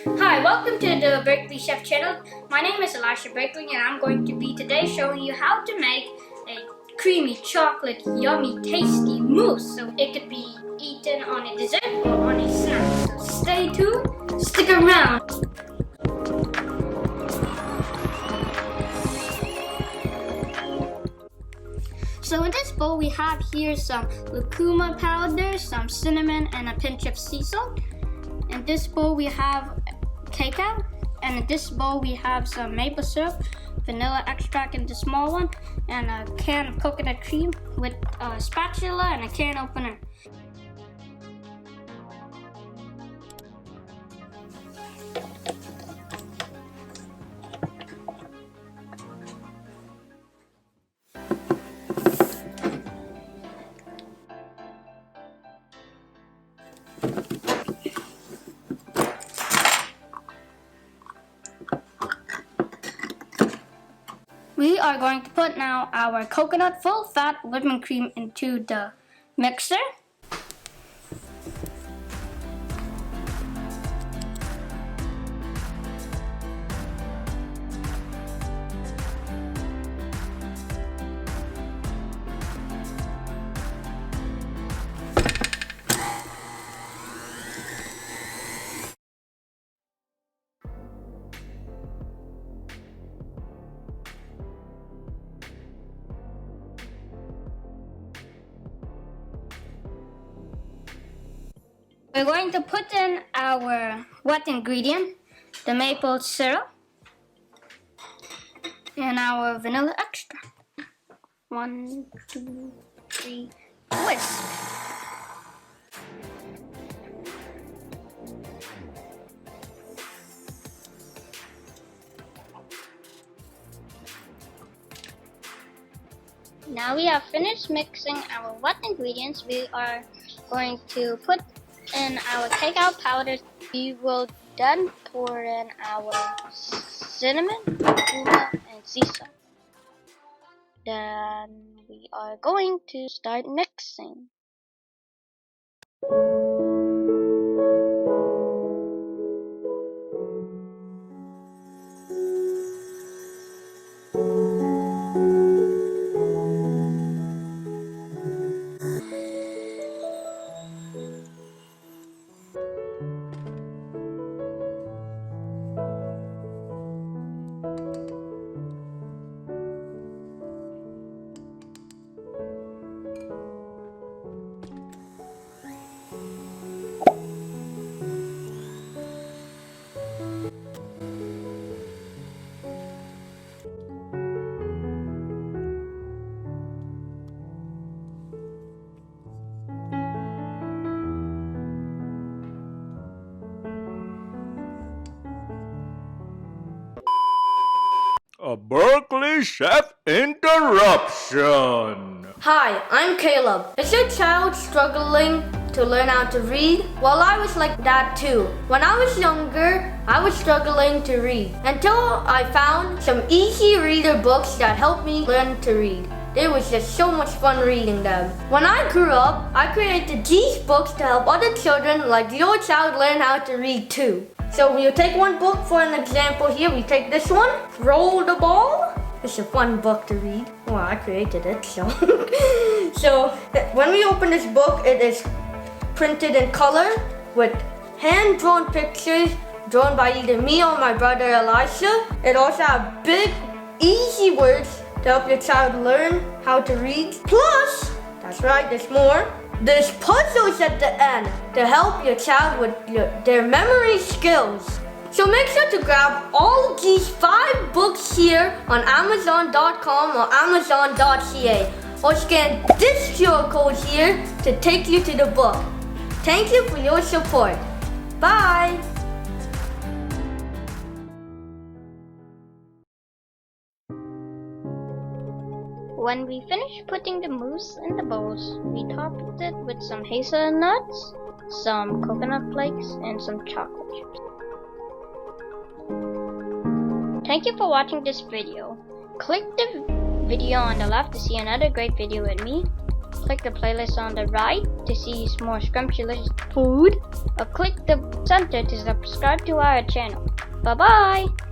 Hi, welcome to the Berkeley Chef channel. My name is Elisha Berkeley and I'm going to be today showing you how to make a creamy chocolate yummy tasty mousse. So it could be eaten on a dessert or on a snack. So stay tuned, stick around. So in this bowl we have here some lucuma powder, some cinnamon and a pinch of sea salt. In this bowl we have cacao, and in this bowl we have some maple syrup, vanilla extract in the small one, and a can of coconut cream with a spatula and a can opener. We are going to put now our coconut full fat whipping cream into the mixer. We're going to put in our wet ingredient, the maple syrup, and our vanilla extract. 1, 2, 3, whisk. Now we have finished mixing our wet ingredients. We are going to put in our cacao powder. We will then pour in our cinnamon, vanilla, and sea salt. Then we are going to start mixing. A Berkeley Chef interruption. Hi, I'm Caleb. Is your child struggling to learn how to read? Well, I was like that too. When I was younger, I was struggling to read until I found some easy reader books that helped me learn to read. It was just so much fun reading them. When I grew up, I created these books to help other children like your child learn how to read too. So we'll take one book for an example here. We take this one, Roll the Ball. It's a fun book to read. Well, I created it, so. So when we open this book, it is printed in color with hand-drawn pictures drawn by either me or my brother Elisha. It also has big, easy words to help your child learn how to read. Plus, that's right, there's more. There's puzzles at the end to help your child with their memory skills. So make sure to grab all of these 5 books here on Amazon.com or Amazon.ca, or scan this QR code here to take you to the book. Thank you for your support. Bye! When we finish putting the mousse in the bowls, we topped it with some hazelnuts, some coconut flakes, and some chocolate chips. Thank you for watching this video. Click the video on the left to see another great video with me. Click the playlist on the right to see more scrumptious food, or click the center to subscribe to our channel. Bye bye!